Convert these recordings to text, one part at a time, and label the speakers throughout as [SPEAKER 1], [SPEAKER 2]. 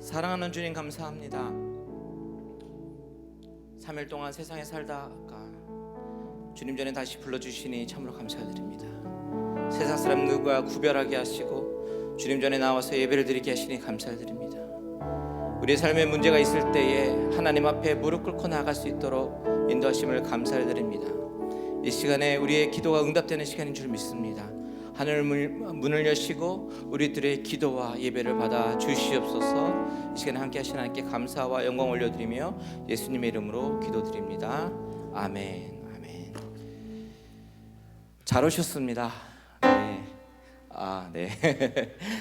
[SPEAKER 1] 사랑하는 주님 감사합니다. 3일 동안 세상에 살다가 주님 전에 다시 불러주시니 참으로 감사드립니다. 세상 사람 누구와 구별하게 하시고 주님 전에 나와서 예배를 드리게 하시니 감사드립니다. 우리의 삶에 문제가 있을 때에 하나님 앞에 무릎 꿇고 나아갈 수 있도록 인도하심을 감사드립니다. 이 시간에 우리의 기도가 응답되는 시간인 줄 믿습니다. 하늘 문을 여시고 우리들의 기도와 예배를 받아 주시옵소서. 이 시간에 함께 하신 하나님께 감사와 영광 올려드리며 예수님의 이름으로 기도드립니다. 아멘. 아멘. 잘 오셨습니다. 네.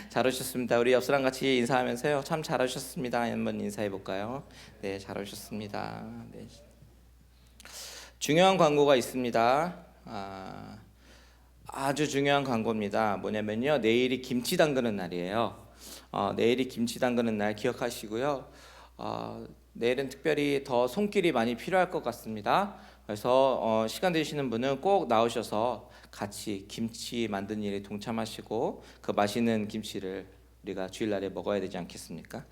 [SPEAKER 1] 잘 오셨습니다. 우리 옆사람 같이 인사하면서요. 참 잘 오셨습니다. 한번 인사해 볼까요? 네, 잘 오셨습니다. 네. 중요한 광고가 있습니다. 아주 중요한 광고입니다. 뭐냐면요, 내일이 김치 담그는 날이에요. 내일이 김치 담그는 날 기억하시고요. 내일은 특별히 더 손길이 많이 필요할 것 같습니다. 그래서 시간 되시는 분은 꼭 나오셔서 같이 김치 만드는 일에 동참하시고 그 맛있는 김치를 우리가 주일날에 먹어야 되지 않겠습니까?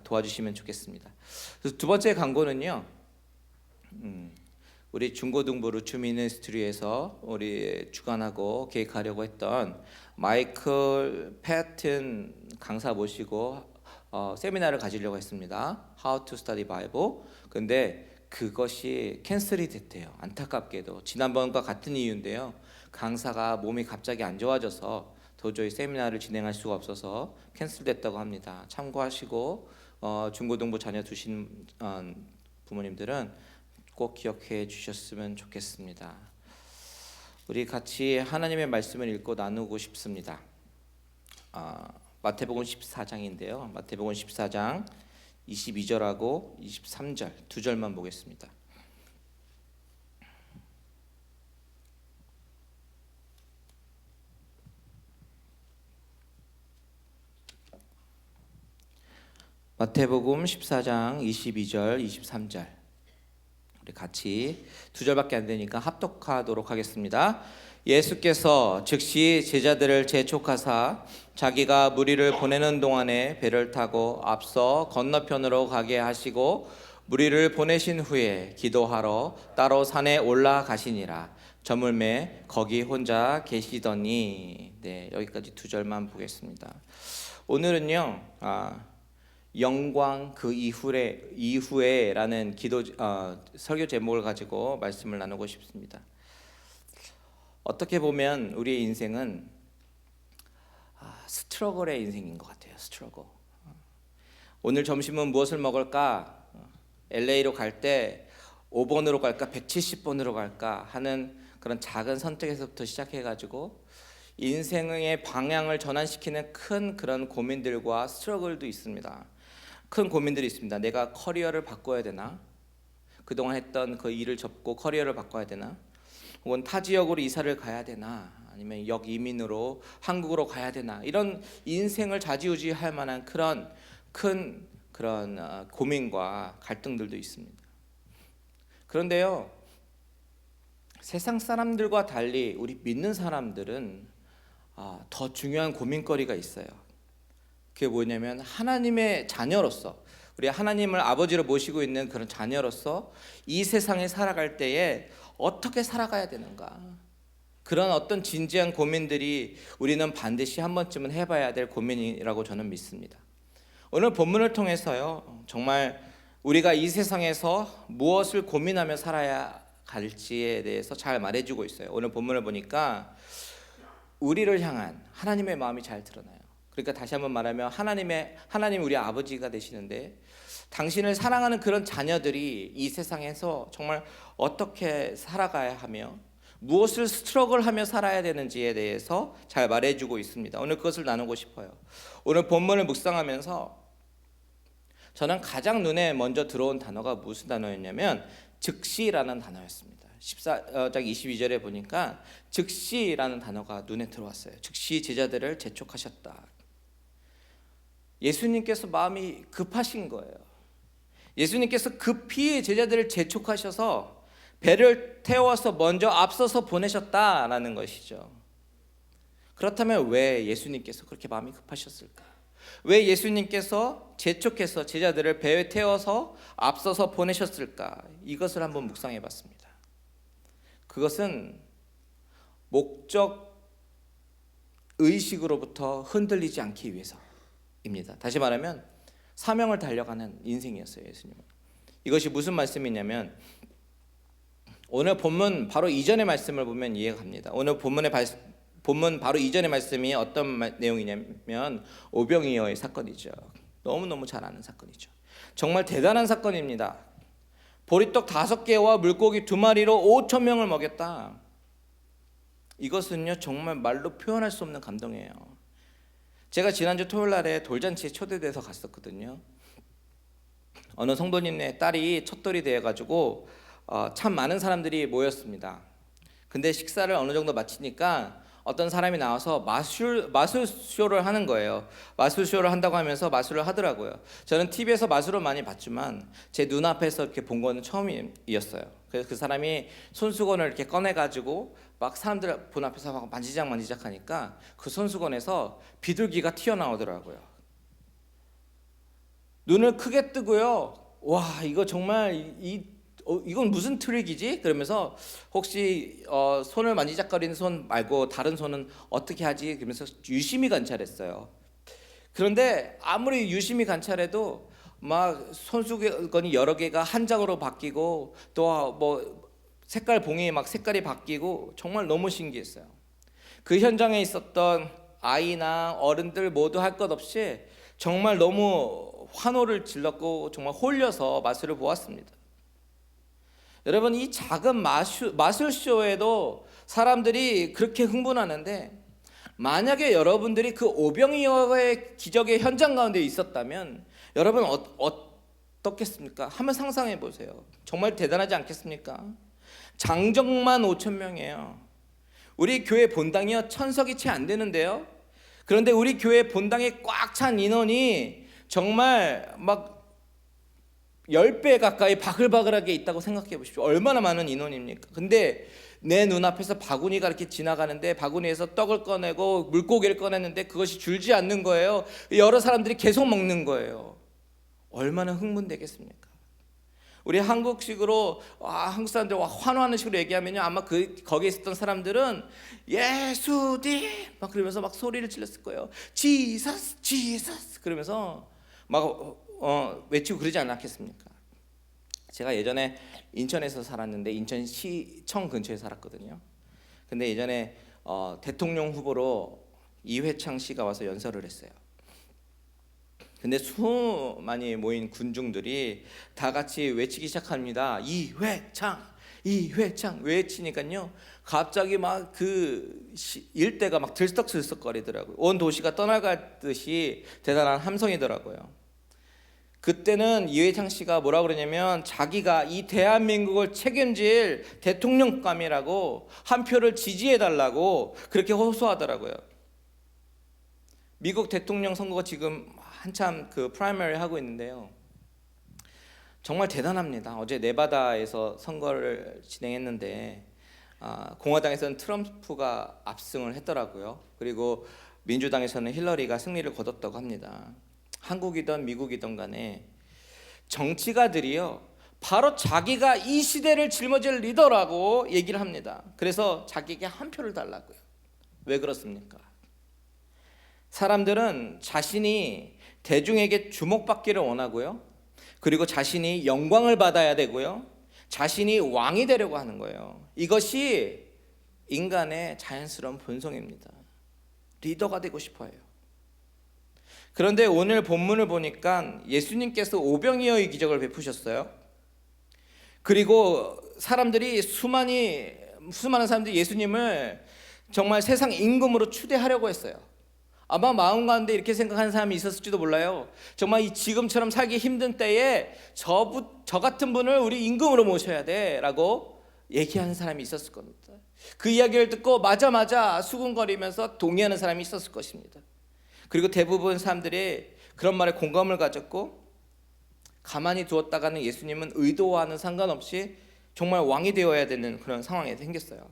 [SPEAKER 1] 도와주시면 좋겠습니다. 그래서 두 번째 광고는요, 우리 중고등부 루츠 미니스트리에서 우리 주관하고 계획하려고 했던 마이클 패튼 강사 모시고 세미나를 가지려고 했습니다. How to Study Bible. 근데 그것이 캔슬이 됐대요. 안타깝게도 지난번과 같은 이유인데요. 강사가 몸이 갑자기 안 좋아져서 도저히 세미나를 진행할 수가 없어서 캔슬됐다고 합니다. 참고하시고 중고등부 자녀 두신 부모님들은 꼭 기억해 주셨으면 좋겠습니다. 우리 같이 하나님의 말씀을 읽고 나누고 싶습니다. 마태복음 14장인데요. 마태복음 14장 22절하고 23절 두 절만 보겠습니다. 마태복음 14장 22절 23절 우리 같이 두 절밖에 안 되니까 합독하도록 하겠습니다. 예수께서 즉시 제자들을 재촉하사 자기가 무리를 보내는 동안에 배를 타고 앞서 건너편으로 가게 하시고 무리를 보내신 후에 기도하러 따로 산에 올라가시니라. 저물매 거기 혼자 계시더니. 네, 여기까지 두 절만 보겠습니다. 오늘은요, 영광 그 이후에라는 기도 설교 제목을 가지고 말씀을 나누고 싶습니다. 어떻게 보면 우리의 인생은 스트러글의 인생인 것 같아요. 스트러글. 오늘 점심은 무엇을 먹을까? LA로 갈 때 5번으로 갈까? 170번으로 갈까? 하는 그런 작은 선택에서부터 시작해가지고 인생의 방향을 전환시키는 큰 그런 고민들과 스트러글도 있습니다. 큰 고민들이 있습니다. 내가 커리어를 바꿔야 되나? 그동안 했던 그 일을 접고 커리어를 바꿔야 되나? 혹은 타 지역으로 이사를 가야 되나? 아니면 역이민으로 한국으로 가야 되나? 이런 인생을 좌지우지할 만한 그런 큰 그런 고민과 갈등들도 있습니다. 그런데요, 세상 사람들과 달리 우리 믿는 사람들은 더 중요한 고민거리가 있어요. 그게 뭐냐면 하나님의 자녀로서, 우리 하나님을 아버지로 모시고 있는 그런 자녀로서 이 세상에 살아갈 때에 어떻게 살아가야 되는가, 그런 어떤 진지한 고민들이 우리는 반드시 한 번쯤은 해봐야 될 고민이라고 저는 믿습니다. 오늘 본문을 통해서요, 정말 우리가 이 세상에서 무엇을 고민하며 살아야 갈지에 대해서 잘 말해주고 있어요. 오늘 본문을 보니까 우리를 향한 하나님의 마음이 잘 드러나요. 그러니까 다시 한번 말하면 하나님 우리 아버지가 되시는데 당신을 사랑하는 그런 자녀들이 이 세상에서 정말 어떻게 살아가야 하며 무엇을 스트러글하며 살아야 되는지에 대해서 잘 말해주고 있습니다. 오늘 그것을 나누고 싶어요. 오늘 본문을 묵상하면서 저는 가장 눈에 먼저 들어온 단어가 무슨 단어였냐면 즉시라는 단어였습니다. 14장 22절에 보니까 즉시라는 단어가 눈에 들어왔어요. 즉시 제자들을 재촉하셨다. 예수님께서 마음이 급하신 거예요. 예수님께서 급히 제자들을 재촉하셔서 배를 태워서 먼저 앞서서 보내셨다라는 것이죠. 그렇다면 왜 예수님께서 그렇게 마음이 급하셨을까? 왜 예수님께서 재촉해서 제자들을 배에 태워서 앞서서 보내셨을까? 이것을 한번 묵상해 봤습니다. 그것은 목적 의식으로부터 흔들리지 않기 위해서입니다. 다시 말하면 사명을 달려가는 인생이었어요, 예수님은. 이것이 무슨 말씀이냐면 오늘 본문 바로 이전의 말씀을 보면 이해가 갑니다. 오늘 본문 바로 이전의 말씀이 어떤 내용이냐면 오병이어의 사건이죠. 너무너무 잘 아는 사건이죠. 정말 대단한 사건입니다. 보리떡 5개와 물고기 2마리로 5,000명을 먹였다. 이것은요 정말 말로 표현할 수 없는 감동이에요. 제가 지난주 토요일 날에 돌잔치에 초대돼서 갔었거든요. 어느 성도님의 딸이 첫돌이 되어가지고 참 많은 사람들이 모였습니다. 근데 식사를 어느 정도 마치니까 어떤 사람이 나와서 마술쇼를 하는 거예요. 마술쇼를 한다고 하면서 마술을 하더라고요. 저는 TV에서 마술을 많이 봤지만 제 눈앞에서 이렇게 본 거는 처음이었어요. 그래서 그 사람이 손수건을 이렇게 꺼내가지고 막 사람들 본 앞에서 막 만지작 하니까 그 손수건에서 비둘기가 튀어나오더라고요. 눈을 크게 뜨고요. 와, 이거 정말 이건 무슨 트릭이지? 그러면서 혹시 손을 만지작거리는 손 말고 다른 손은 어떻게 하지? 그러면서 유심히 관찰했어요. 그런데 아무리 유심히 관찰해도 막 손수건이 여러 개가 한 장으로 바뀌고 또 뭐 색깔 봉이 막 색깔이 바뀌고 정말 너무 신기했어요. 그 현장에 있었던 아이나 어른들 모두 할 것 없이 정말 너무 환호를 질렀고 정말 홀려서 마술을 보았습니다. 여러분, 이 작은 마술쇼에도 사람들이 그렇게 흥분하는데 만약에 여러분들이 그 오병이어의 기적의 현장 가운데 있었다면 여러분 어떻겠습니까? 한번 상상해 보세요. 정말 대단하지 않겠습니까? 장정만 5,000명이에요. 우리 교회 본당이요 천석이 채 안 되는데요. 그런데 우리 교회 본당에 꽉 찬 인원이 정말 막 10배 가까이 바글바글하게 있다고 생각해 보십시오. 얼마나 많은 인원입니까? 근데 내 눈앞에서 바구니가 이렇게 지나가는데 바구니에서 떡을 꺼내고 물고기를 꺼냈는데 그것이 줄지 않는 거예요. 여러 사람들이 계속 먹는 거예요. 얼마나 흥분되겠습니까? 우리 한국식으로 한국 사람들 환호하는 식으로 얘기하면요 아마 거기에 있었던 사람들은 예수님 막 그러면서 막 소리를 질렀을 거예요. 지서스 지서스 그러면서 막 외치고 그러지 않았겠습니까? 제가 예전에 인천에서 살았는데 인천시청 근처에 살았거든요. 근데 예전에 대통령 후보로 이회창 씨가 와서 연설을 했어요. 근데 수많이 모인 군중들이 다 같이 외치기 시작합니다. 이회창, 이회창 외치니까요. 갑자기 막 그 일대가 막 들썩들썩거리더라고요. 온 도시가 떠나가듯이 대단한 함성이더라고요. 그때는 이회창 씨가 뭐라 그러냐면 자기가 이 대한민국을 책임질 대통령감이라고 한 표를 지지해달라고 그렇게 호소하더라고요. 미국 대통령 선거가 지금 한참 그 프라이머리 하고 있는데요. 정말 대단합니다. 어제 네바다에서 선거를 진행했는데 공화당에서는 트럼프가 압승을 했더라고요. 그리고 민주당에서는 힐러리가 승리를 거뒀다고 합니다. 한국이든 미국이든 간에 정치가들이요 바로 자기가 이 시대를 짊어질 리더라고 얘기를 합니다. 그래서 자기에게 한 표를 달라고요. 왜 그렇습니까? 사람들은 자신이 대중에게 주목받기를 원하고요. 그리고 자신이 영광을 받아야 되고요. 자신이 왕이 되려고 하는 거예요. 이것이 인간의 자연스러운 본성입니다. 리더가 되고 싶어요. 그런데 오늘 본문을 보니까 예수님께서 오병이어의 기적을 베푸셨어요. 그리고 수많은 사람들이 예수님을 정말 세상 임금으로 추대하려고 했어요. 아마 마음 가운데 이렇게 생각하는 사람이 있었을지도 몰라요. 정말 이 지금처럼 살기 힘든 때에 저 같은 분을 우리 임금으로 모셔야 돼 라고 얘기하는 사람이 있었을 겁니다. 그 이야기를 듣고 맞아 수군거리면서 동의하는 사람이 있었을 것입니다. 그리고 대부분 사람들이 그런 말에 공감을 가졌고 가만히 두었다가는 예수님은 의도와는 상관없이 정말 왕이 되어야 되는 그런 상황이 생겼어요.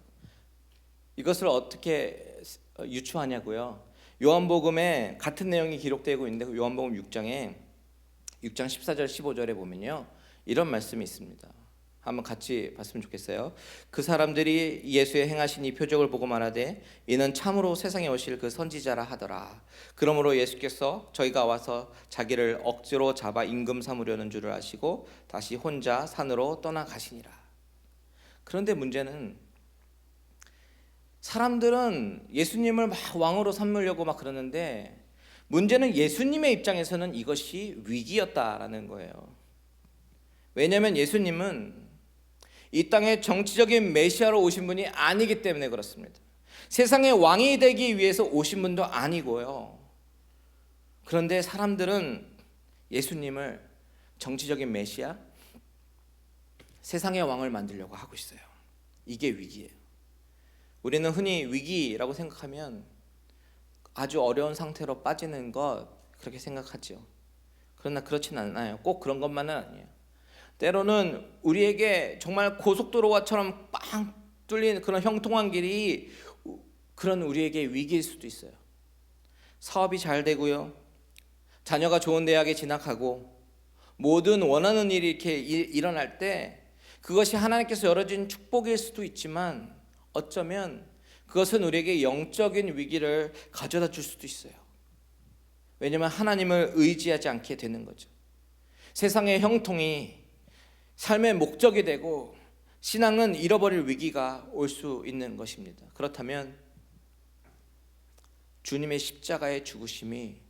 [SPEAKER 1] 이것을 어떻게 유추하냐고요. 요한복음에 같은 내용이 기록되고 있는데 요한복음 6장 14절 15절에 보면요, 이런 말씀이 있습니다. 한번 같이 봤으면 좋겠어요. 그 사람들이 예수의 행하신 이 표적을 보고 말하되 이는 참으로 세상에 오실 그 선지자라 하더라. 그러므로 예수께서 저희가 와서 자기를 억지로 잡아 임금 삼으려는 줄을 아시고 다시 혼자 산으로 떠나가시니라. 그런데 문제는 사람들은 예수님을 막 왕으로 삼으려고 막 그러는데, 문제는 예수님의 입장에서는 이것이 위기였다라는 거예요. 왜냐하면 예수님은 이 땅에 정치적인 메시아로 오신 분이 아니기 때문에 그렇습니다. 세상의 왕이 되기 위해서 오신 분도 아니고요. 그런데 사람들은 예수님을 정치적인 메시아, 세상의 왕을 만들려고 하고 있어요. 이게 위기예요. 우리는 흔히 위기라고 생각하면 아주 어려운 상태로 빠지는 것, 그렇게 생각하죠. 그러나 그렇진 않아요. 꼭 그런 것만은 아니에요. 때로는 우리에게 정말 고속도로와처럼 빵 뚫린 그런 형통한 길이 그런 우리에게 위기일 수도 있어요. 사업이 잘 되고요, 자녀가 좋은 대학에 진학하고 모든 원하는 일이 이렇게 일어날 때 그것이 하나님께서 열어준 축복일 수도 있지만, 어쩌면 그것은 우리에게 영적인 위기를 가져다 줄 수도 있어요. 왜냐하면 하나님을 의지하지 않게 되는 거죠. 세상의 형통이 삶의 목적이 되고 신앙은 잃어버릴 위기가 올 수 있는 것입니다. 그렇다면 주님의 십자가의 죽으심이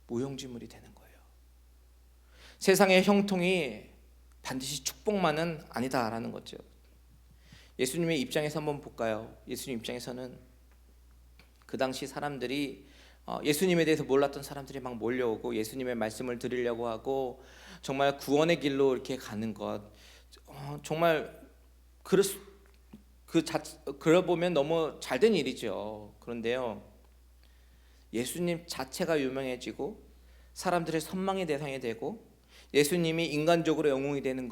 [SPEAKER 1] 무용지물이 되는 거예요. 세상의 형통이 반드시 축복만은 아니다라는 거죠. 예수님의 입장에서 한번 볼까요? 예수님 입장에서는 그 당시 사람들이 예수님에 대해서 몰랐던 사람들이 막 몰려오고 예수님의 말씀을 들으려고 하고 정말 구원의 길로 이렇게 가는 것, 정말 그러 보면 너무 잘된 일이죠. 그런데요, 예수님 자체가 유명해지고 사람들의 선망의 대상이 되고 예수님이 인간적으로 영웅이 되는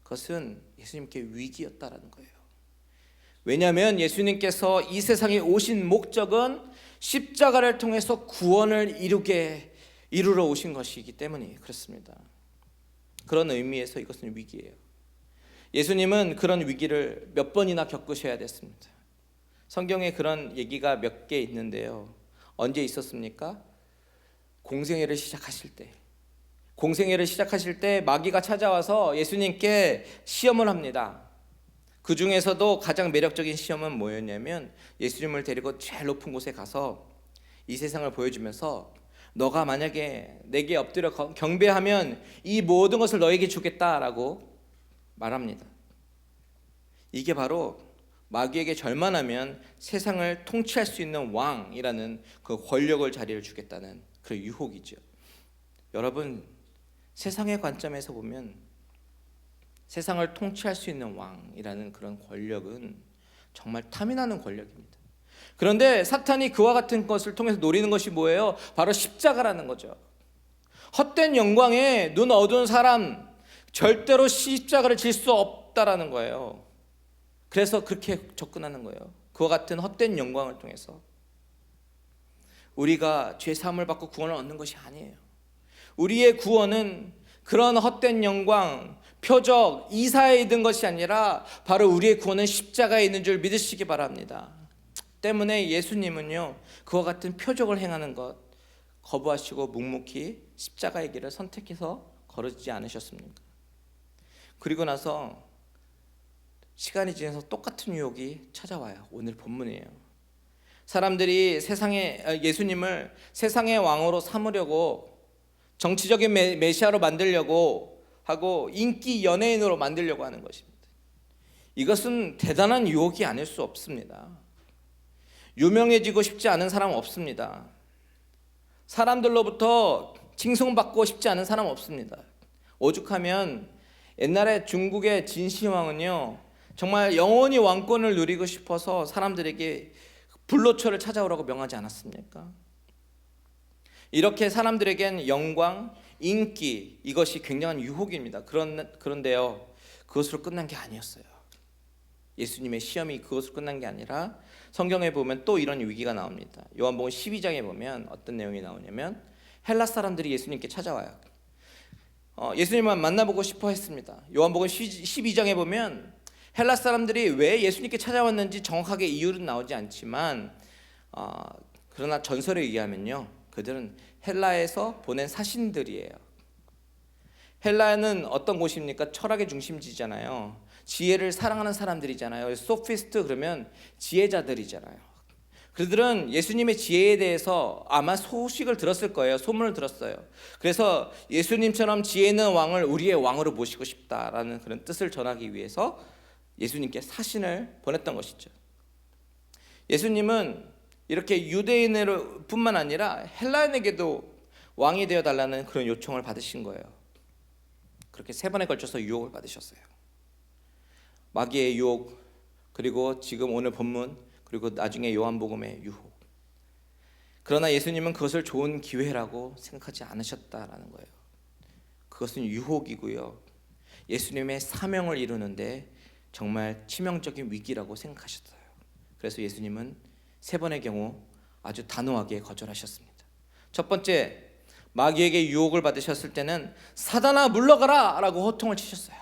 [SPEAKER 1] 그것은 예수님께 위기였다라는 거예요. 왜냐하면 예수님께서 이 세상에 오신 목적은 십자가를 통해서 구원을 이루러 오신 것이기 때문에 그렇습니다. 그런 의미에서 이것은 위기예요. 예수님은 그런 위기를 몇 번이나 겪으셔야 됐습니다. 성경에 그런 얘기가 몇 개 있는데요. 언제 있었습니까? 공생애를 시작하실 때 마귀가 찾아와서 예수님께 시험을 합니다. 그 중에서도 가장 매력적인 시험은 뭐였냐면, 예수님을 데리고 제일 높은 곳에 가서 이 세상을 보여주면서 너가 만약에 내게 엎드려 경배하면 이 모든 것을 너에게 주겠다라고 말합니다. 이게 바로 마귀에게 절만하면 세상을 통치할 수 있는 왕이라는 그 권력을 자리를 주겠다는 그 유혹이죠. 여러분, 세상의 관점에서 보면 세상을 통치할 수 있는 왕이라는 그런 권력은 정말 탐이 나는 권력입니다. 그런데 사탄이 그와 같은 것을 통해서 노리는 것이 뭐예요? 바로 십자가라는 거죠. 헛된 영광에 눈 어두운 사람 절대로 십자가를 질 수 없다라는 거예요. 그래서 그렇게 접근하는 거예요. 그와 같은 헛된 영광을 통해서 우리가 죄 사함을 받고 구원을 얻는 것이 아니에요. 우리의 구원은 그런 헛된 영광, 표적, 이사에 있는 것이 아니라 바로 우리의 구원은 십자가에 있는 줄 믿으시기 바랍니다. 때문에 예수님은요, 그와 같은 표적을 행하는 것 거부하시고 묵묵히 십자가의 길을 선택해서 걸으지 않으셨습니까? 그리고 나서 시간이 지나서 똑같은 유혹이 찾아와요. 오늘 본문이에요. 사람들이 예수님을 세상의 왕으로 삼으려고, 정치적인 메시아로 만들려고 하고 인기 연예인으로 만들려고 하는 것입니다. 이것은 대단한 유혹이 아닐 수 없습니다. 유명해지고 싶지 않은 사람 없습니다. 사람들로부터 칭송받고 싶지 않은 사람 없습니다. 오죽하면 옛날에 중국의 진시황은요, 정말 영원히 왕권을 누리고 싶어서 사람들에게 불로초를 찾아오라고 명하지 않았습니까? 이렇게 사람들에겐 영광, 인기, 이것이 굉장한 유혹입니다. 그런데요, 그것으로 끝난 게 아니었어요. 예수님의 시험이 그것으로 끝난 게 아니라 성경에 보면 또 이런 위기가 나옵니다. 요한복음 12장에 보면 어떤 내용이 나오냐면 헬라 사람들이 예수님께 찾아와요. 예수님만 만나보고 싶어 했습니다. 요한복음 12장에 보면 헬라 사람들이 왜 예수님께 찾아왔는지 정확하게 이유는 나오지 않지만 그러나 전설에 의하면요, 그들은 헬라에서 보낸 사신들이에요. 헬라는 어떤 곳입니까? 철학의 중심지잖아요. 지혜를 사랑하는 사람들이잖아요. 소피스트 그러면 지혜자들이잖아요. 그들은 예수님의 지혜에 대해서 아마 소식을 들었을 거예요. 소문을 들었어요. 그래서 예수님처럼 지혜 있는 왕을 우리의 왕으로 모시고 싶다라는 그런 뜻을 전하기 위해서 예수님께 사신을 보냈던 것이죠. 예수님은 이렇게 유대인으로 뿐만 아니라 헬라인에게도 왕이 되어 달라는 그런 요청을 받으신 거예요. 그렇게 3번에 걸쳐서 유혹을 받으셨어요. 마귀의 유혹, 그리고 지금 오늘 본문, 그리고 나중에 요한복음의 유혹. 그러나 예수님은 그것을 좋은 기회라고 생각하지 않으셨다라는 거예요. 그것은 유혹이고요, 예수님의 사명을 이루는데 정말 치명적인 위기라고 생각하셨어요. 그래서 예수님은 3번의 경우 아주 단호하게 거절하셨습니다. 첫 번째, 마귀에게 유혹을 받으셨을 때는 사단아 물러가라 라고 호통을 치셨어요.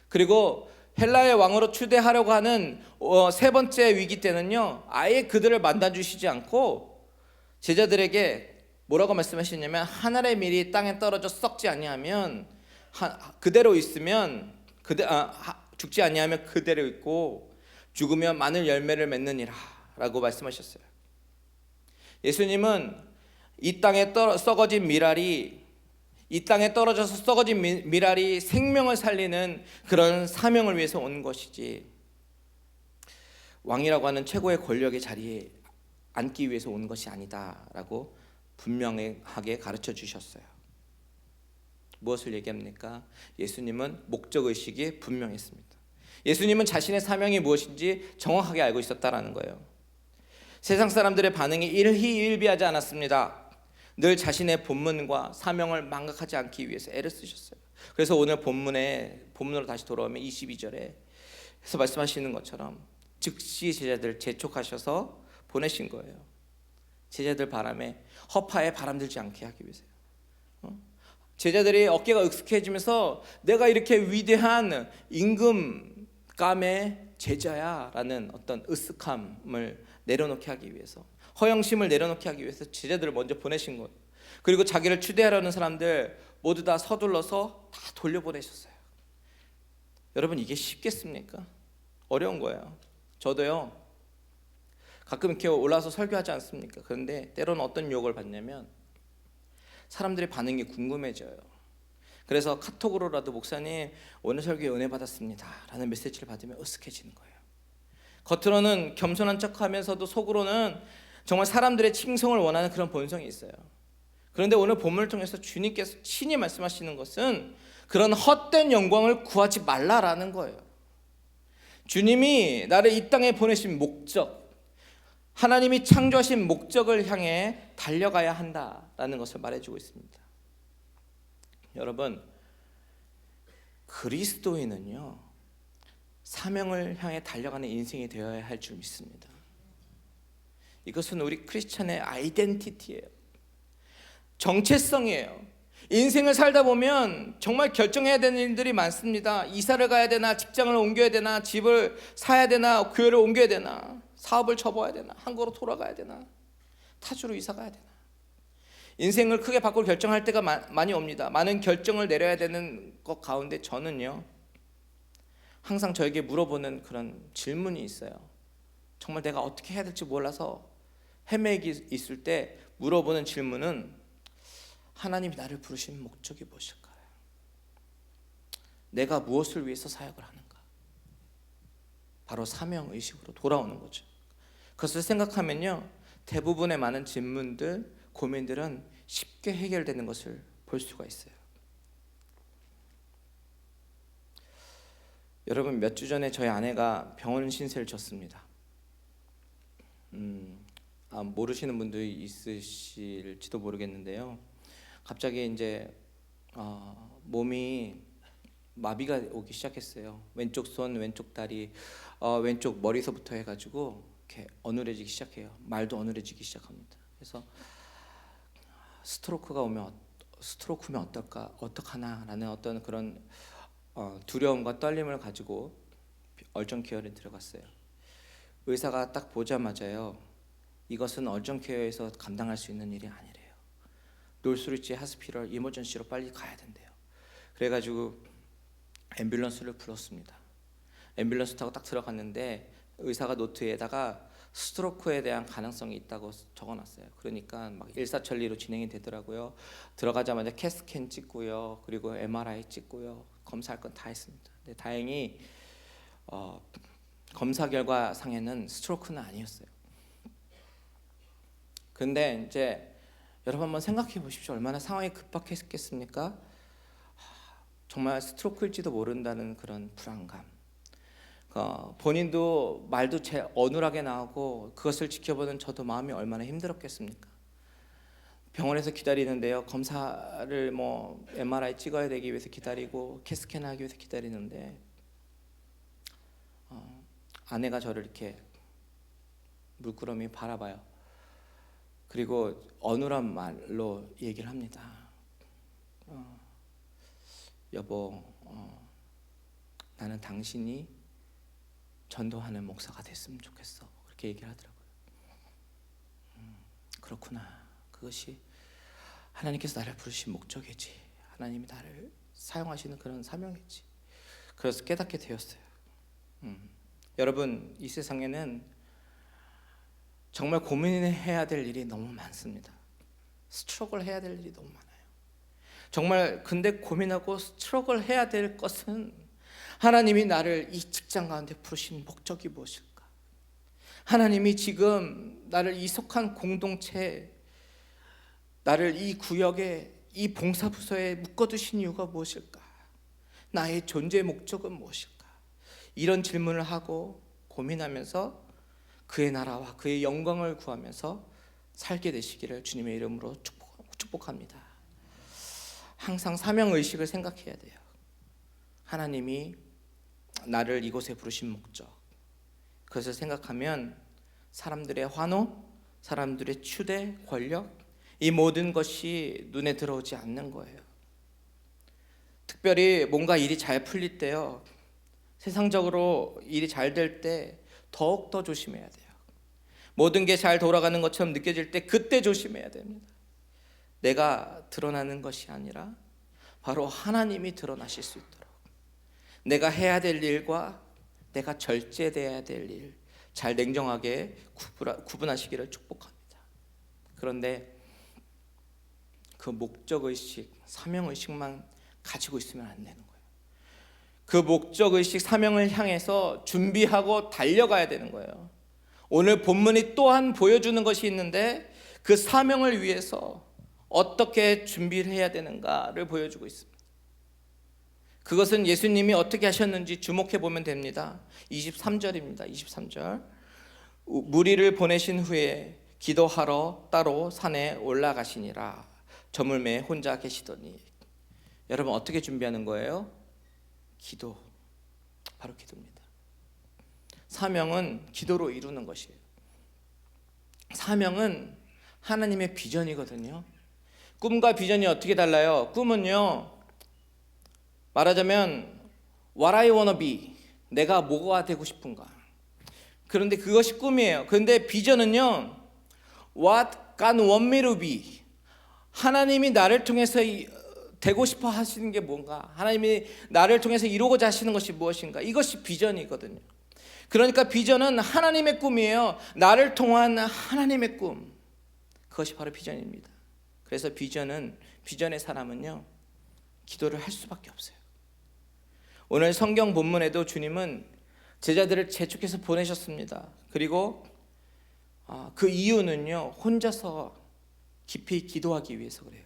[SPEAKER 1] 그리고 헬라의 왕으로 추대하려고 하는 3번째 위기 때는요, 아예 그들을 만나주시지 않고 제자들에게 뭐라고 말씀하시냐면 하늘의 밀이 땅에 떨어져 썩지 아니하면 그대로 있으면 죽지 아니하면 그대로 있고 죽으면 많은 열매를 맺느니라 라고 말씀하셨어요. 예수님은 이 땅에 썩어진 미랄이, 이 땅에 떨어져서 썩어진 미랄이 생명을 살리는 그런 사명을 위해서 온 것이지 왕이라고 하는 최고의 권력의 자리에 앉기 위해서 온 것이 아니다라고 분명하게 가르쳐 주셨어요. 무엇을 얘기합니까? 예수님은 목적의식이 분명했습니다. 예수님은 자신의 사명이 무엇인지 정확하게 알고 있었다라는 거예요. 세상 사람들의 반응이 일희일비하지 않았습니다. 늘 자신의 본문과 사명을 망각하지 않기 위해서 애를 쓰셨어요. 그래서 오늘 본문으로 다시 돌아오면 22절에 그래서 말씀하시는 것처럼 즉시 제자들 재촉하셔서 보내신 거예요. 제자들 바람에 허파에 바람 들지 않게 하기 위해서요. 제자들이 어깨가 익숙해지면서 내가 이렇게 위대한 임금감의 제자야라는 어떤 으쓱함을 내려놓게 하기 위해서, 허영심을 내려놓게 하기 위해서 제자들을 먼저 보내신 거예요. 그리고 자기를 추대하려는 사람들 모두 다 서둘러서 다 돌려보내셨어요. 여러분, 이게 쉽겠습니까? 어려운 거예요. 저도요, 가끔 이렇게 올라와서 설교하지 않습니까? 그런데 때로는 어떤 유혹을 받냐면 사람들의 반응이 궁금해져요. 그래서 카톡으로라도 목사님 오늘 설교에 은혜 받았습니다 라는 메시지를 받으면 으쓱해지는 거예요. 겉으로는 겸손한 척하면서도 속으로는 정말 사람들의 칭송을 원하는 그런 본성이 있어요. 그런데 오늘 본문을 통해서 주님께서 친히 말씀하시는 것은 그런 헛된 영광을 구하지 말라라는 거예요. 주님이 나를 이 땅에 보내신 목적, 하나님이 창조하신 목적을 향해 달려가야 한다라는 것을 말해주고 있습니다. 여러분, 그리스도인은요, 사명을 향해 달려가는 인생이 되어야 할 줄 믿습니다. 이것은 우리 크리스찬의 아이덴티티예요. 정체성이에요. 인생을 살다 보면 정말 결정해야 되는 일들이 많습니다. 이사를 가야 되나, 직장을 옮겨야 되나, 집을 사야 되나, 교회를 옮겨야 되나, 사업을 접어야 되나, 한국으로 돌아가야 되나, 타주로 이사 가야 되나. 인생을 크게 바꿀 결정할 때가 많이 옵니다. 많은 결정을 내려야 되는 것 가운데 저는요, 항상 저에게 물어보는 그런 질문이 있어요. 정말 내가 어떻게 해야 될지 몰라서 헤매기 있을 때 물어보는 질문은 하나님이 나를 부르신 목적이 무엇일까요? 내가 무엇을 위해서 사역을 하는가? 바로 사명의식으로 돌아오는 거죠. 그것을 생각하면요, 대부분의 많은 질문들, 고민들은 쉽게 해결되는 것을 볼 수가 있어요. 여러분, 몇 주 전에 저희 아내가 병원 신세를 졌습니다. 모르시는 분들이 있으실지도 모르겠는데요, 갑자기 이제 몸이 마비가 오기 시작했어요. 왼쪽 손, 왼쪽 다리, 왼쪽 머리서부터 해가지고 이렇게 어눌해지기 시작해요. 말도 어눌해지기 시작합니다. 그래서 스트로크면 어떡하나라는 어떤 그런 두려움과 떨림을 가지고 얼정케어에 들어갔어요. 의사가 딱 보자마자요, 이것은 얼정케어에서 감당할 수 있는 일이 아니래요. 놀스리치 하스피럴 이머전시로 빨리 가야 된대요. 그래가지고 앰뷸런스를 불렀습니다. 앰뷸런스 타고 딱 들어갔는데 의사가 노트에다가 스트로크에 대한 가능성이 있다고 적어놨어요. 그러니까 막 일사천리로 진행이 되더라고요. 들어가자마자 캐스캔 찍고요, 그리고 MRI 찍고요, 검사할 건 다 했습니다. 근데 다행히 검사 결과 상에는 스트로크는 아니었어요. 근데 이제 여러분 한번 생각해 보십시오. 얼마나 상황이 급박했겠습니까? 정말 스트로크일지도 모른다는 그런 불안감. 본인도 말도 어눌하게 나오고 그것을 지켜보는 저도 마음이 얼마나 힘들었겠습니까? 병원에서 기다리는데요, 검사를 MRI 찍어야 되기 위해서 기다리고 캐스캔 하기 위해서 기다리는데 아내가 저를 이렇게 물끄러미 바라봐요. 그리고 어눌한 말로 얘기를 합니다. 여보, 나는 당신이 전도하는 목사가 됐으면 좋겠어. 그렇게 얘기를 하더라고요. 그렇구나. 그것이 하나님께서 나를 부르신 목적이지. 하나님이 나를 사용하시는 그런 사명이지. 그래서 깨닫게 되었어요. 여러분, 이 세상에는 정말 고민해야 될 일이 너무 많습니다. 스트럭을 해야 될 일이 너무 많아요. 정말 근데 고민하고 스트럭을 해야 될 것은 하나님이 나를 이 직장 가운데 부르신 목적이 무엇일까? 하나님이 지금 나를 이 속한 공동체에, 나를 이 구역에, 이 봉사부서에 묶어두신 이유가 무엇일까? 나의 존재 목적은 무엇일까? 이런 질문을 하고 고민하면서 그의 나라와 그의 영광을 구하면서 살게 되시기를 주님의 이름으로 축복합니다. 항상 사명의식을 생각해야 돼요. 하나님이 나를 이곳에 부르신 목적, 그것을 생각하면 사람들의 환호, 사람들의 추대, 권력, 이 모든 것이 눈에 들어오지 않는 거예요. 특별히 뭔가 일이 잘 풀릴 때요, 세상적으로 일이 잘 될 때 더욱더 조심해야 돼요. 모든 게 잘 돌아가는 것처럼 느껴질 때 그때 조심해야 됩니다. 내가 드러나는 것이 아니라 바로 하나님이 드러나실 수 있도록 내가 해야 될 일과 내가 절제돼야 될 일 잘 냉정하게 구분하시기를 축복합니다. 그런데 그 목적의식, 사명의식만 가지고 있으면 안 되는 거예요. 그 목적의식, 사명을 향해서 준비하고 달려가야 되는 거예요. 오늘 본문이 또한 보여주는 것이 있는데 그 사명을 위해서 어떻게 준비를 해야 되는가를 보여주고 있습니다. 그것은 예수님이 어떻게 하셨는지 주목해 보면 됩니다. 23절입니다. 23절. 무리를 보내신 후에 기도하러 따로 산에 올라가시니라. 저물매에 혼자 계시더니. 여러분, 어떻게 준비하는 거예요? 기도. 바로 기도입니다. 사명은 기도로 이루는 것이에요. 사명은 하나님의 비전이거든요. 꿈과 비전이 어떻게 달라요? 꿈은요, 말하자면 What I wanna be, 내가 뭐가 되고 싶은가. 그런데 그것이 꿈이에요. 그런데 비전은요, What God want me to be, 하나님이 나를 통해서 되고 싶어 하시는 게 뭔가, 하나님이 나를 통해서 이루고자 하시는 것이 무엇인가, 이것이 비전이거든요. 그러니까 비전은 하나님의 꿈이에요. 나를 통한 하나님의 꿈, 그것이 바로 비전입니다. 그래서 비전의 사람은요, 기도를 할 수밖에 없어요. 오늘 성경 본문에도 주님은 제자들을 재촉해서 보내셨습니다. 그리고 그 이유는요, 혼자서 깊이 기도하기 위해서 그래요.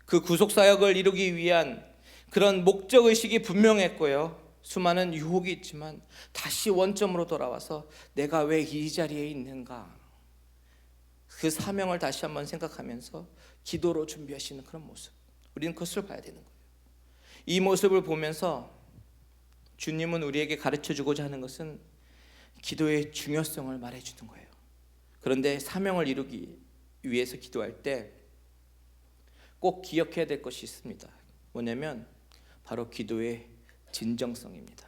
[SPEAKER 1] 그 구속사역을 이루기 위한 그런 목적의식이 분명했고요, 수많은 유혹이 있지만 다시 원점으로 돌아와서 내가 왜 이 자리에 있는가, 그 사명을 다시 한번 생각하면서 기도로 준비하시는 그런 모습, 우리는 그것을 봐야 되는 거예요. 이 모습을 보면서 주님은 우리에게 가르쳐주고자 하는 것은 기도의 중요성을 말해주는 거예요. 그런데 사명을 이루기 위해서 기도할 때 꼭 기억해야 될 것이 있습니다. 뭐냐면 바로 기도의 진정성입니다.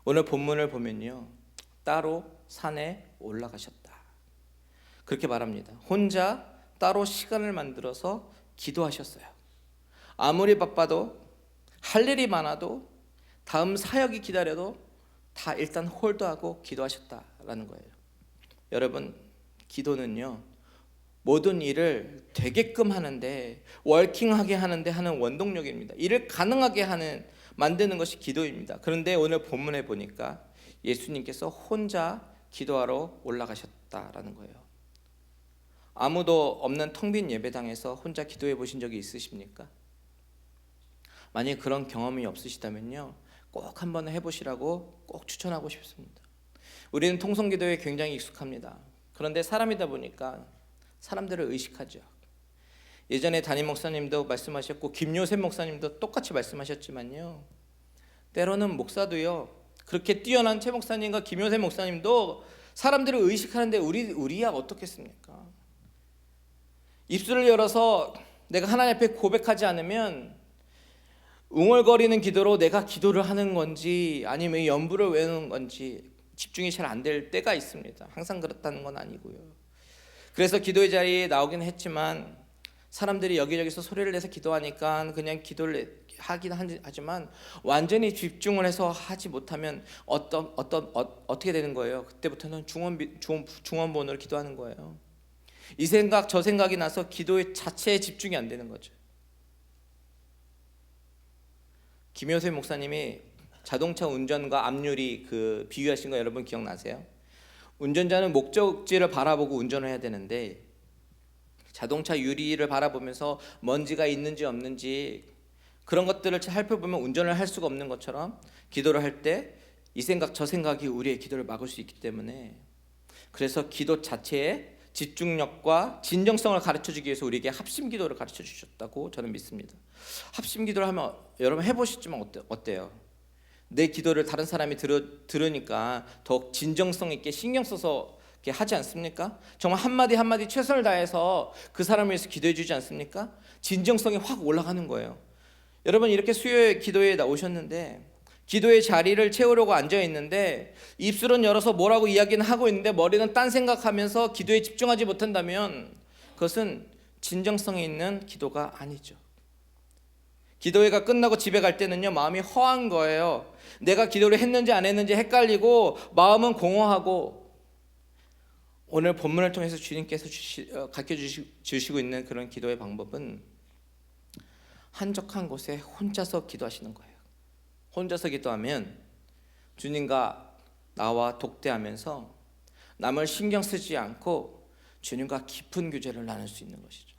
[SPEAKER 1] 오늘 본문을 보면요, 따로 산에 올라가셨다, 그렇게 말합니다. 혼자 따로 시간을 만들어서 기도하셨어요. 아무리 바빠도, 할 일이 많아도, 다음 사역이 기다려도 다 일단 홀드하고 기도하셨다라는 거예요. 여러분, 기도는요, 모든 일을 되게끔 하는데, 워킹하게 하는데 하는 원동력입니다. 일을 가능하게 만드는 것이 기도입니다. 그런데 오늘 본문에 보니까 예수님께서 혼자 기도하러 올라가셨다라는 거예요. 아무도 없는 텅 빈 예배당에서 혼자 기도해 보신 적이 있으십니까? 만약에 그런 경험이 없으시다면요, 꼭 한번 해보시라고 꼭 추천하고 싶습니다. 우리는 통성기도에 굉장히 익숙합니다. 그런데 사람이다 보니까 사람들을 의식하죠. 예전에 담임 목사님도 말씀하셨고 김요셉 목사님도 똑같이 말씀하셨지만요, 때로는 목사도요, 그렇게 뛰어난 최 목사님과 김요셉 목사님도 사람들을 의식하는데 우리야 어떻겠습니까? 입술을 열어서 내가 하나님 앞에 고백하지 않으면 웅얼거리는 기도로 내가 기도를 하는 건지 아니면 연부를 외우는 건지 집중이 잘 안 될 때가 있습니다. 항상 그렇다는 건 아니고요. 그래서 기도의 자리에 나오긴 했지만 사람들이 여기저기서 소리를 내서 기도하니까 그냥 기도를 하긴 하지만 완전히 집중을 해서 하지 못하면 어떻게 되는 거예요? 그때부터는 중원본으로 기도하는 거예요. 이 생각 저 생각이 나서 기도의 자체에 집중이 안 되는 거죠. 김효세 목사님이 자동차 운전과 앞유리 그 비유하신 거 여러분 기억나세요? 운전자는 목적지를 바라보고 운전을 해야 되는데 자동차 유리를 바라보면서 먼지가 있는지 없는지 그런 것들을 살펴보면 운전을 할 수가 없는 것처럼 기도를 할 때 이 생각 저 생각이 우리의 기도를 막을 수 있기 때문에, 그래서 기도 자체에 집중력과 진정성을 가르쳐주기 위해서 우리에게 합심기도를 가르쳐 주셨다고 저는 믿습니다. 합심기도를 하면 여러분 해보시지만 어때요? 내 기도를 다른 사람이 들으니까 더 진정성 있게 신경 써서 이렇게 하지 않습니까? 정말 한마디 한마디 최선을 다해서 그 사람을 위해서 기도해 주지 않습니까? 진정성이 확 올라가는 거예요. 여러분, 이렇게 수요일 기도에 나오셨는데 기도의 자리를 채우려고 앉아 있는데 입술은 열어서 뭐라고 이야기는 하고 있는데 머리는 딴 생각하면서 기도에 집중하지 못한다면 그것은 진정성이 있는 기도가 아니죠. 기도회가 끝나고 집에 갈 때는요, 마음이 허한 거예요. 내가 기도를 했는지 안 했는지 헷갈리고 마음은 공허하고, 오늘 본문을 통해서 주님께서 가르쳐주시고 있는 그런 기도의 방법은 한적한 곳에 혼자서 기도하시는 거예요. 혼자서 기도하면 주님과 나와 독대하면서 남을 신경 쓰지 않고 주님과 깊은 교제를 나눌 수 있는 것이죠.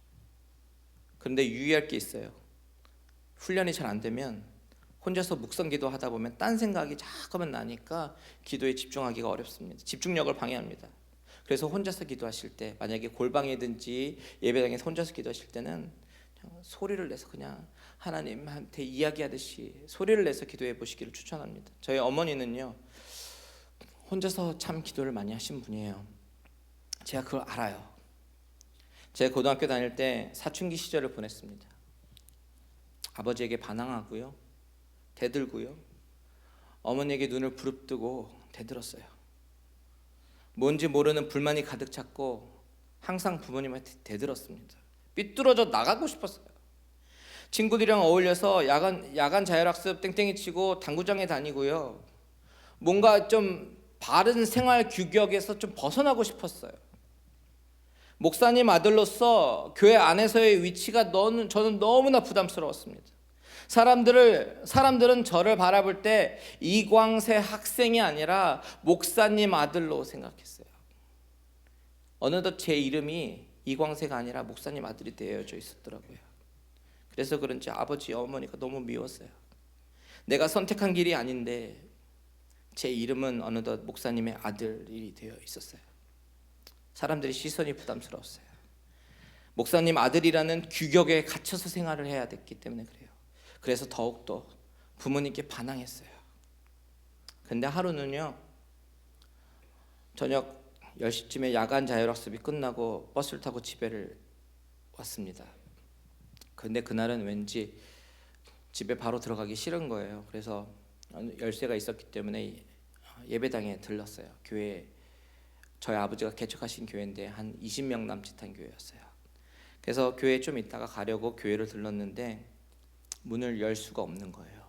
[SPEAKER 1] 그런데 유의할 게 있어요. 훈련이 잘 안 되면 혼자서 묵상기도 하다 보면 딴 생각이 자꾸만 나니까 기도에 집중하기가 어렵습니다. 집중력을 방해합니다. 그래서 혼자서 기도하실 때, 만약에 골방이든지 예배당에서 혼자서 기도하실 때는 그냥 소리를 내서 그냥 하나님한테 이야기하듯이 소리를 내서 기도해 보시기를 추천합니다. 저희 어머니는요, 혼자서 참 기도를 많이 하신 분이에요. 제가 그걸 알아요. 제가 고등학교 다닐 때 사춘기 시절을 보냈습니다. 아버지에게 반항하고요, 대들고요, 어머니에게 눈을 부릅뜨고 대들었어요. 뭔지 모르는 불만이 가득 찼고 항상 부모님한테 대들었습니다. 삐뚤어져 나가고 싶었어요. 친구들이랑 어울려서 야간 자율학습 땡땡이 치고 당구장에 다니고요, 뭔가 좀 바른 생활 규격에서 좀 벗어나고 싶었어요. 목사님 아들로서 교회 안에서의 위치가 저는 너무나 부담스러웠습니다. 사람들은 저를 바라볼 때 이광세 학생이 아니라 목사님 아들로 생각했어요. 어느덧 제 이름이 이광세가 아니라 목사님 아들이 되어져 있었더라고요. 그래서 그런지 아버지 어머니가 너무 미웠어요. 내가 선택한 길이 아닌데 제 이름은 어느덧 목사님의 아들이 되어 있었어요. 사람들의 시선이 부담스러웠어요. 목사님 아들이라는 규격에 갇혀서 생활을 해야 됐기 때문에 그래요. 그래서 더욱더 부모님께 반항했어요. 근데 하루는요, 저녁 10시쯤에 야간 자율학습이 끝나고 버스를 타고 집에를 왔습니다. 근데 그날은 왠지 집에 바로 들어가기 싫은 거예요. 그래서 열쇠가 있었기 때문에 예배당에 들렀어요. 교회, 저희 아버지가 개척하신 교회인데 한 20명 남짓한 교회였어요. 그래서 교회에 좀 있다가 가려고 교회를 들렀는데 문을 열 수가 없는 거예요.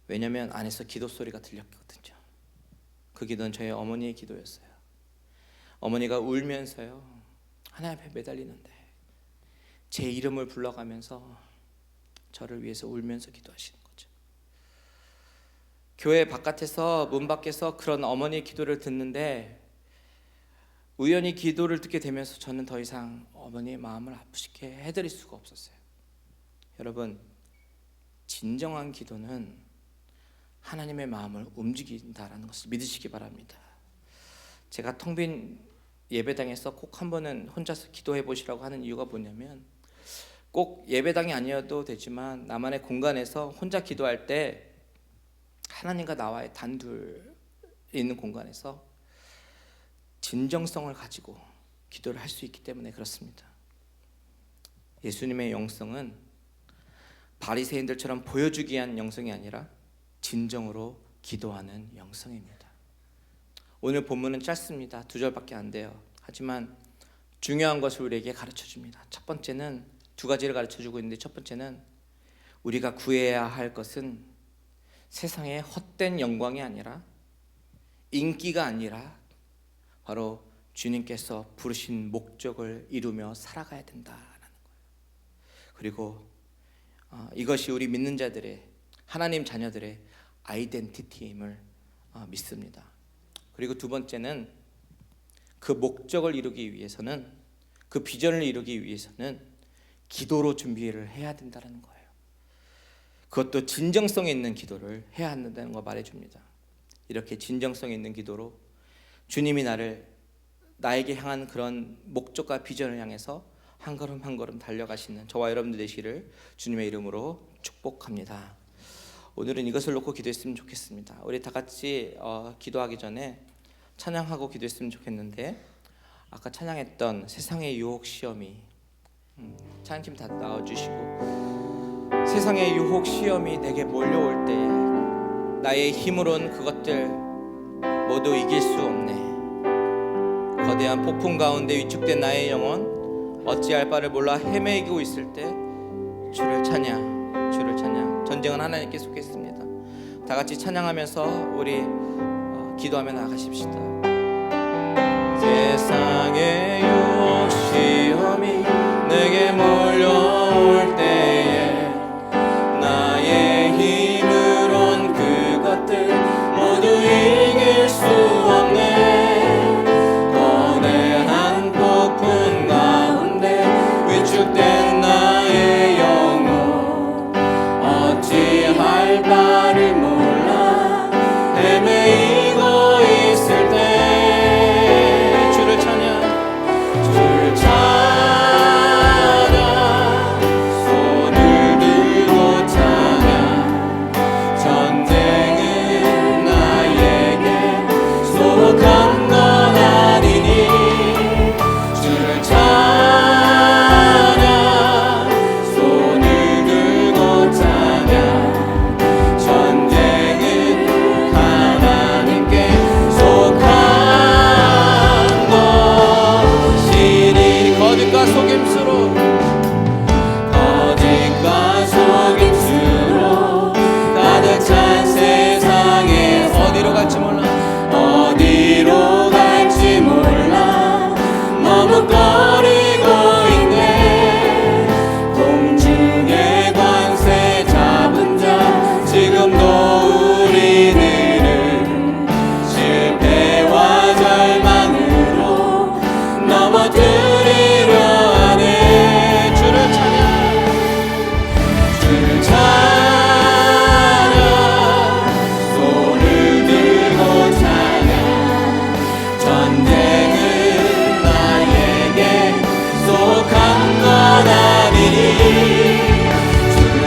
[SPEAKER 1] 왜냐면 안에서 기도 소리가 들렸거든요. 그 기도는 저희 어머니의 기도였어요. 어머니가 울면서요, 하나님 앞에 매달리는데 제 이름을 불러가면서 저를 위해서 울면서 기도하시는 거죠. 교회 바깥에서, 문 밖에서 그런 어머니의 기도를 듣는데 우연히 기도를 듣게 되면서 저는 더 이상 어머니의 마음을 아프시게 해드릴 수가 없었어요. 여러분, 진정한 기도는 하나님의 마음을 움직인다라는 것을 믿으시기 바랍니다. 제가 텅 빈 예배당에서 꼭 한 번은 혼자서 기도해 보시라고 하는 이유가 뭐냐면, 꼭 예배당이 아니어도 되지만 나만의 공간에서 혼자 기도할 때 하나님과 나와의 단둘 있는 공간에서 진정성을 가지고 기도를 할 수 있기 때문에 그렇습니다. 예수님의 영성은 바리새인들처럼 보여주기 위한 영성이 아니라 진정으로 기도하는 영성입니다. 오늘 본문은 짧습니다. 2절밖에 안 돼요. 하지만 중요한 것을 우리에게 가르쳐줍니다. 첫 번째는 두 가지를 가르쳐주고 있는데, 첫 번째는 우리가 구해야 할 것은 세상의 헛된 영광이 아니라, 인기가 아니라 바로 주님께서 부르신 목적을 이루며 살아가야 된다라는 거예요. 그리고 이것이 우리 믿는 자들의, 하나님 자녀들의 아이덴티티임을 믿습니다. 그리고 두 번째는 그 목적을 이루기 위해서는, 그 비전을 이루기 위해서는 기도로 준비를 해야 된다는 거예요. 그것도 진정성 있는 기도를 해야 한다는 거 말해줍니다. 이렇게 진정성 있는 기도로 주님이 나에게 향한 그런 목적과 비전을 향해서 한 걸음 한 걸음 달려가시는 저와 여러분들 되시기를 주님의 이름으로 축복합니다. 오늘은 이것을 놓고 기도했으면 좋겠습니다. 우리 다 같이 기도하기 전에 찬양하고 기도했으면 좋겠는데, 아까 찬양했던 세상의 유혹 시험이, 찬양팀 다 나와주시고, 세상의 유혹 시험이 내게 몰려올 때에 나의 힘으론 그것들 모두 이길 수 없네. 거대한 폭풍 가운데 위축된 나의 영혼, 어찌할 바를 몰라 헤매이고 있을 때 주를 찬양, 주를 찬양. 전쟁은 하나님께 속했습니다. 다 같이 찬양하면서 우리 기도하며 나아가십시다. 세상의 유혹 시험이 내게 몰려올 때에 나의 힘으론 그것들 모두 이길 수 없네. 거대한 폭풍 가운데 위축된 나의 영혼, 어찌할 바를 몰라 헤매이고 있을 때 주를 찬양, 주를 찬양, 손을 들고 찬양. 전쟁은 나에게 속한 건 아니니 주를 찬양, 손을 들고 찬양. 전쟁은 하나님께 속한 것이니 거짓과 속임수로, 거짓과 속임수로 가득 찬 세상에 어디로 갈지 몰라, 어디로 갈지 몰라 머뭇거리고 있네. 공중의 관세 잡은 자 지금도 우리들은 실패와 절망으로 넘어뜨리려 하네. 주를 찬양, 주를 찬양, 손을 들고 찬양. 전쟁은 나에게 속한 건 아니니 주를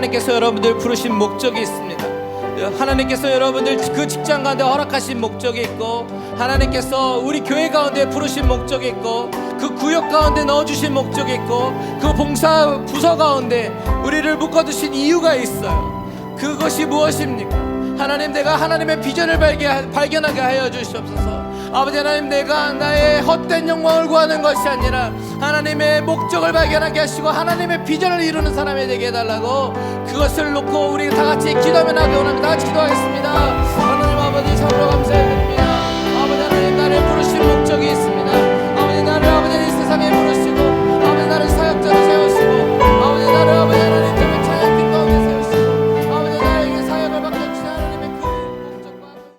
[SPEAKER 1] 하나님께서 여러분들 부르신 목적이 있습니다. 하나님께서 여러분들 그 직장 가운데 허락하신 목적이 있고, 하나님께서 우리 교회 가운데 부르신 목적이 있고, 그 구역 가운데 넣어주신 목적이 있고, 그 봉사 부서 가운데 우리를 묶어두신 이유가 있어요. 그것이 무엇입니까? 하나님, 내가 하나님의 비전을 발견하게 하여 주시옵소서. 아버지 하나님, 내가 나의 헛된 영광을 구하는 것이 아니라 하나님의 목적을 발견하게 하시고 하나님의 비전을 이루는 사람이 되게 해달라고, 그것을 놓고 우리 다 같이 기도하며 나가게 원합니다. 다 같이 기도하겠습니다. 하나님 아버지, 참으로 감사합니다.